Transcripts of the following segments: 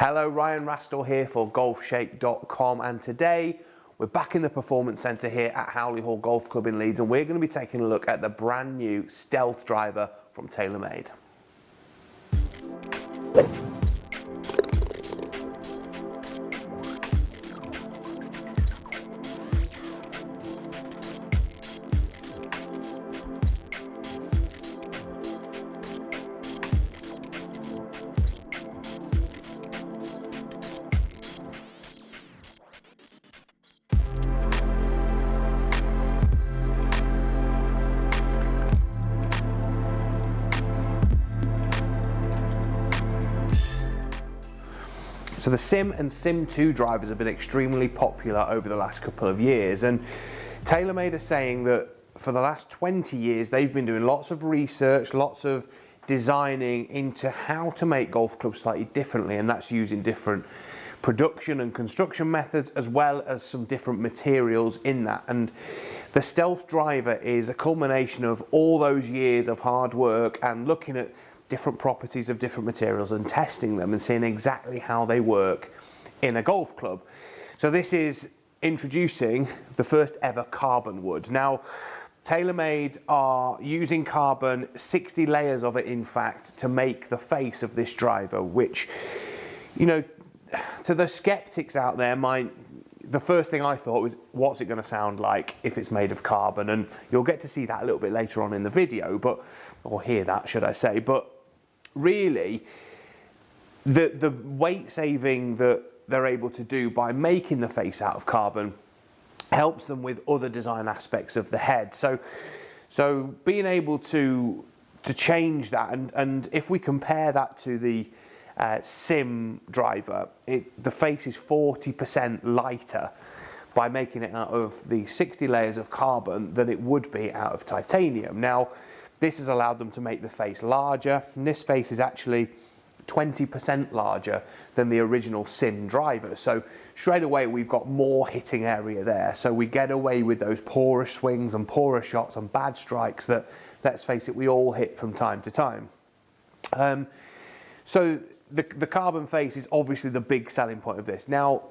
Hello, Ryan Rastall here for Golfshake.com, and today we're back in the Performance Centre here at Howley Hall Golf Club in Leeds, and we're going to be taking a look at the brand new Stealth Driver from TaylorMade. So the Sim and Sim 2 drivers have been extremely popular over the last couple of years, and TaylorMade are saying that for the last 20 years they've been doing lots of research, lots of designing into how to make golf clubs slightly differently, and that's using different production and construction methods as well as some different materials in that. And the Stealth Driver is a culmination of all those years of hard work and looking at different properties of different materials and testing them and seeing exactly how they work in a golf club. So this is introducing the first ever carbon wood. Now, TaylorMade are using carbon, 60 layers of it in fact, to make the face of this driver, which, you know, to the skeptics out there, the first thing I thought was, what's it going to sound like if it's made of carbon? And you'll get to see that a little bit later on in the video, or hear that, should I say. But really, the weight saving that they're able to do by making the face out of carbon helps them with other design aspects of the head. So being able to change that, and if we compare that to the Sim driver, the face is 40% lighter by making it out of the 60 layers of carbon than it would be out of titanium. Now, this has allowed them to make the face larger, and this face is actually 20% larger than the original Sim driver. So straight away we've got more hitting area there. So we get away with those poorer swings and poorer shots and bad strikes that, let's face it, we all hit from time to time. So the carbon face is obviously the big selling point of this. Now,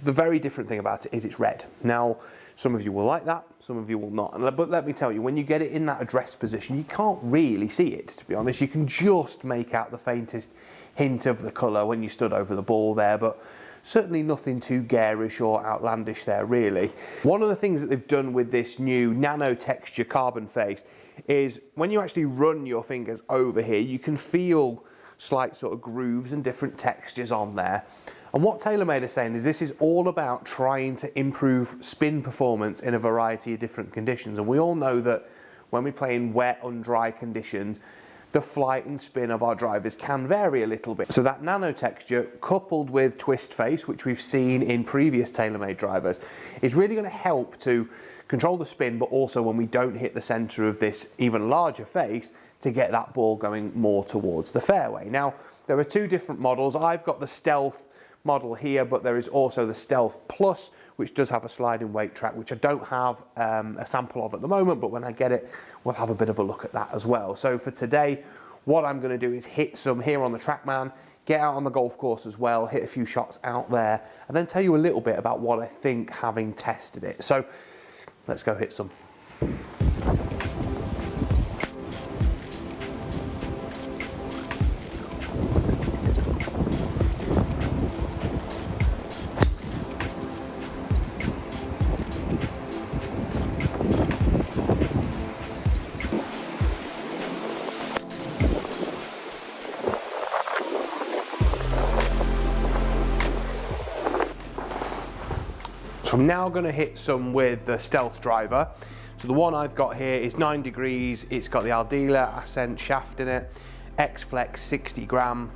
the very different thing about it is it's red. Now, some of you will like that, some of you will not. But let me tell you, when you get it in that address position, you can't really see it, to be honest. You can just make out the faintest hint of the colour when you stood over the ball there, but certainly nothing too garish or outlandish there, really. One of the things that they've done with this new nano texture carbon face is when you actually run your fingers over here, you can feel slight sort of grooves and different textures on there. And what TaylorMade is saying is this is all about trying to improve spin performance in a variety of different conditions. And we all know that when we play in wet and dry conditions, the flight and spin of our drivers can vary a little bit. So that nano texture, coupled with twist face, which we've seen in previous TaylorMade drivers, is really going to help to control the spin, but also when we don't hit the center of this even larger face, to get that ball going more towards the fairway. Now, there are two different models. I've got the Stealth model here, but there is also the Stealth Plus, which does have a sliding weight track, which I don't have a sample of at the moment, but when I get it, we'll have a bit of a look at that as well. So for today, what I'm going to do is hit some here on the TrackMan, get out on the golf course as well, hit a few shots out there, and then tell you a little bit about what I think having tested it. So let's go hit some. So I'm now going to hit some with the Stealth Driver. So the one I've got here is 9 degrees. It's got the Aldila Ascent shaft in it, X-Flex 60 gram.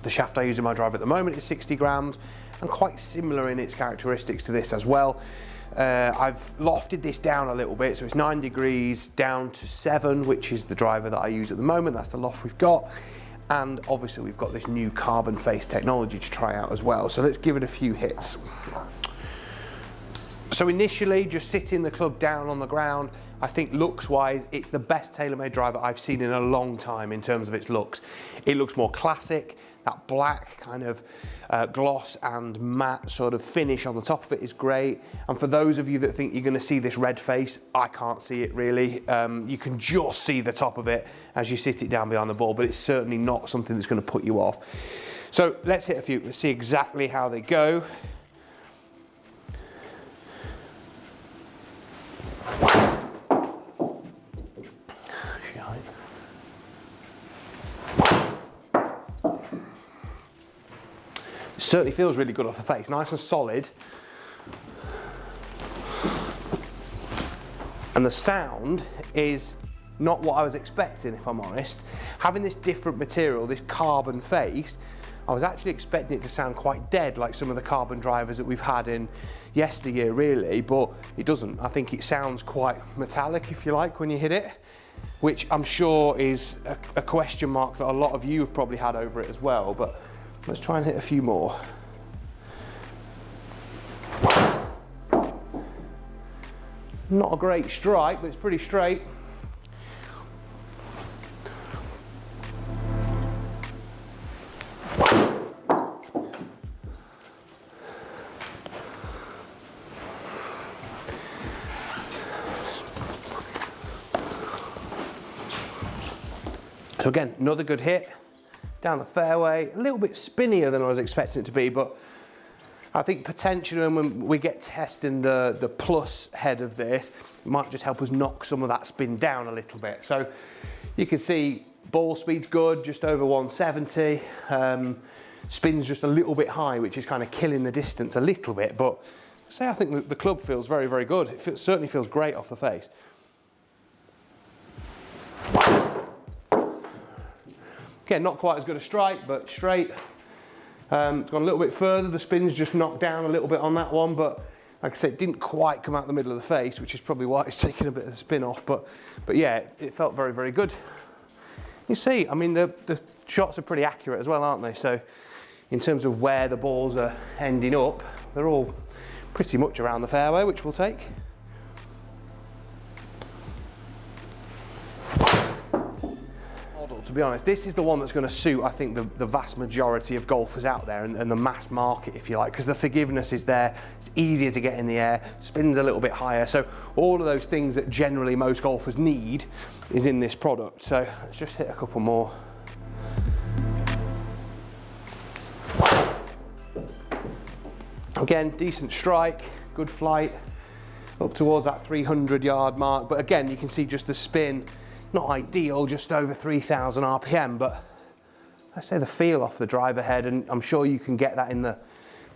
The shaft I use in my driver at the moment is 60 grams and quite similar in its characteristics to this as well. I've lofted this down a little bit, so it's 9 degrees down to 7, which is the driver that I use at the moment. That's the loft we've got. And obviously we've got this new carbon face technology to try out as well. So let's give it a few hits. So initially, just sitting the club down on the ground, I think looks-wise, it's the best TaylorMade driver I've seen in a long time in terms of its looks. It looks more classic. That black kind of gloss and matte sort of finish on the top of it is great. And for those of you that think you're going to see this red face, I can't see it really. You can just see the top of it as you sit it down behind the ball, but it's certainly not something that's going to put you off. So let's hit a few. Let's see exactly how they go. Certainly feels really good off the face, nice and solid. And the sound is not what I was expecting, if I'm honest. Having this different material, this carbon face, I was actually expecting it to sound quite dead, like some of the carbon drivers that we've had in yesteryear, really, but it doesn't. I think it sounds quite metallic, if you like, when you hit it, which I'm sure is a question mark that a lot of you have probably had over it as well, but let's try and hit a few more. Not a great strike, but it's pretty straight. So again, another good hit. Down the fairway, a little bit spinnier than I was expecting it to be, but I think potentially when we get testing the plus head of this, it might just help us knock some of that spin down a little bit. So you can see ball speed's good, just over 170. Spin's just a little bit high, which is kind of killing the distance a little bit, but I think the club feels very, very good. It certainly feels great off the face. Again, not quite as good a strike, but straight. It's gone a little bit further. The spin's just knocked down a little bit on that one, but like I said, it didn't quite come out the middle of the face, which is probably why it's taken a bit of the spin off. But yeah, it felt very, very good. You see, I mean, the shots are pretty accurate as well, aren't they? So in terms of where the balls are ending up, they're all pretty much around the fairway, which we'll take. To be honest, this is the one that's going to suit, I think, the vast majority of golfers out there and the mass market, if you like, because the forgiveness is there, it's easier to get in the air, spins a little bit higher, so all of those things that generally most golfers need is in this product. So let's just hit a couple more. Again, decent strike, good flight, up towards that 300-yard mark, but again, you can see just the spin. Not ideal, just over 3,000 RPM, but I say the feel off the driver head, and I'm sure you can get that in the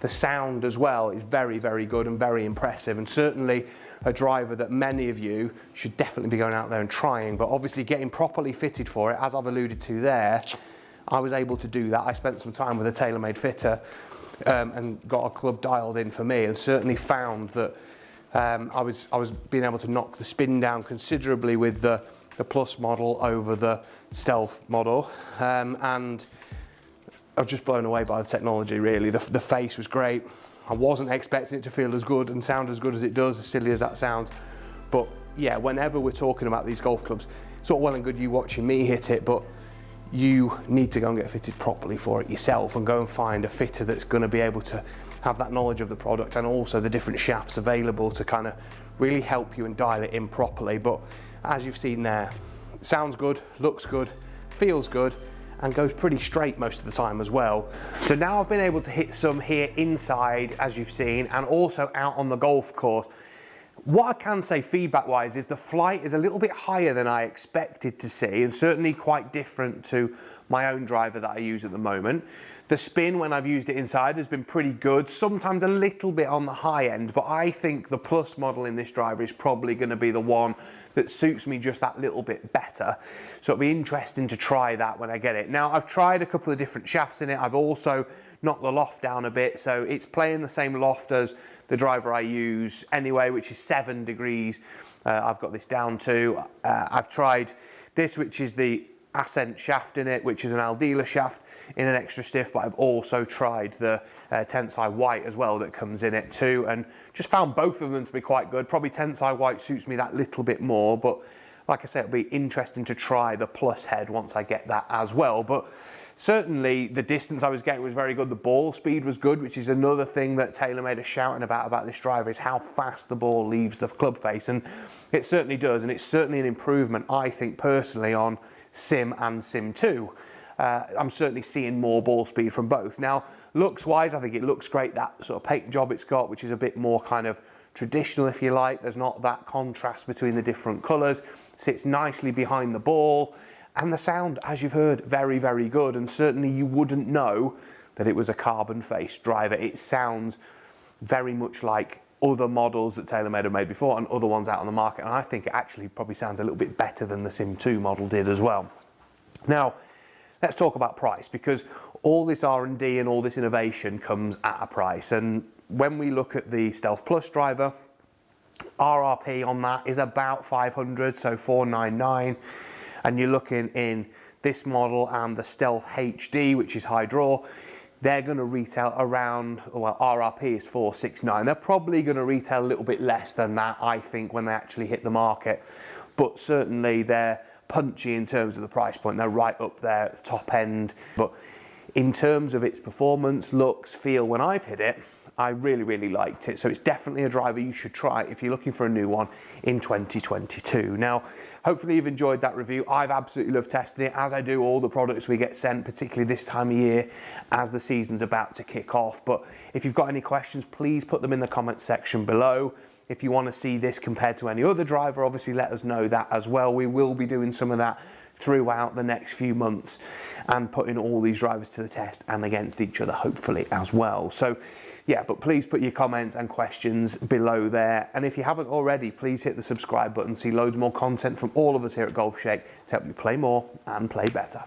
sound as well, is very, very good and very impressive, and certainly a driver that many of you should definitely be going out there and trying, but obviously getting properly fitted for it, as I've alluded to there. I was able to do that. I spent some time with a TaylorMade fitter and got a club dialed in for me, and certainly found that I was being able to knock the spin down considerably with the Plus model over the Stealth model, and I was just blown away by the technology, really. The face was great. I wasn't expecting it to feel as good and sound as good as it does, as silly as that sounds, but yeah, whenever we're talking about these golf clubs, it's all well and good you watching me hit it, but you need to go and get fitted properly for it yourself and go and find a fitter that's going to be able to have that knowledge of the product and also the different shafts available to kind of really help you and dial it in properly. But as you've seen there, it sounds good, looks good, feels good, and goes pretty straight most of the time as well. So now I've been able to hit some here inside, as you've seen, and also out on the golf course. What I can say feedback-wise is the flight is a little bit higher than I expected to see, and certainly quite different to my own driver that I use at the moment. The spin when I've used it inside has been pretty good, sometimes a little bit on the high end, but I think the Plus model in this driver is probably going to be the one that suits me just that little bit better. So it'll be interesting to try that when I get it. Now, I've tried a couple of different shafts in it. I've also knocked the loft down a bit, so it's playing the same loft as the driver I use anyway, which is 7 degrees. I've got this down to. I've tried this, which is the Ascent shaft in it, which is an Aldila shaft in an extra stiff, but I've also tried the Tensai White as well that comes in it too, and just found both of them to be quite good. Probably Tensai White suits me that little bit more, but like I said, it'll be interesting to try the plus head once I get that as well. But certainly the distance I was getting was very good. The ball speed was good, which is another thing that TaylorMade are shouting about this driver, is how fast the ball leaves the club face. And it certainly does. And it's certainly an improvement, I think personally, on Sim and Sim 2. I'm certainly seeing more ball speed from both. Now, looks wise, I think it looks great. That sort of paint job it's got, which is a bit more kind of traditional, if you like. There's not that contrast between the different colours. Sits nicely behind the ball, and the sound, as you've heard, very, very good. And certainly you wouldn't know that it was a carbon face driver. It sounds very much like other models that TaylorMade have made before and other ones out on the market, and I think it actually probably sounds a little bit better than the Sim 2 model did as well. Now, let's talk about price, because all this R&D and all this innovation comes at a price. And when we look at the Stealth Plus driver, RRP on that is about 500, so 499, and you're looking in this model and the Stealth HD, which is high draw, they're going to retail around, well, RRP is 469. They're probably going to retail a little bit less than that, I think, when they actually hit the market, but certainly they're punchy in terms of the price point. They're right up there at the top end. But in terms of its performance, looks, feel, when I've hit it, I really, really liked it. So it's definitely a driver you should try if you're looking for a new one in 2022. Now, hopefully you've enjoyed that review. I've absolutely loved testing it, as I do all the products we get sent, particularly this time of year as the season's about to kick off. But if you've got any questions, please put them in the comments section below. If you want to see this compared to any other driver, obviously let us know that as well. We will be doing some of that throughout the next few months and putting all these drivers to the test and against each other, hopefully, as well. So yeah, but please put your comments and questions below there. And if you haven't already, please hit the subscribe button. See loads more content from all of us here at Golfshake to help you play more and play better.